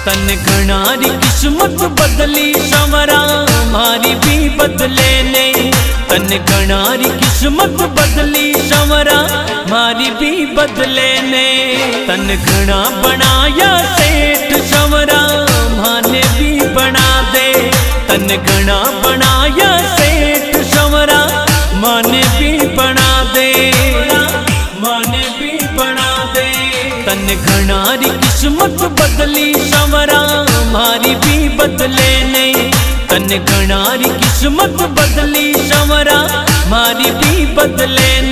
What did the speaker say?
तन घणारी किस्मत बदली संवरा मारी भी बदले ने। तन घणारी किस्मत बदली संवरा मारी भी बदले ने। तन घना बनाया सेठ संवरा माने भी बना दे। तन घना बनाया सेठ संवरा माने भी बना दे। माने भी बना दे। तन घणारी किस्मत बदली संवरा मारी भी बदले ने। तन घणारी किस्मत बदली संवरा मारी भी बदले ने।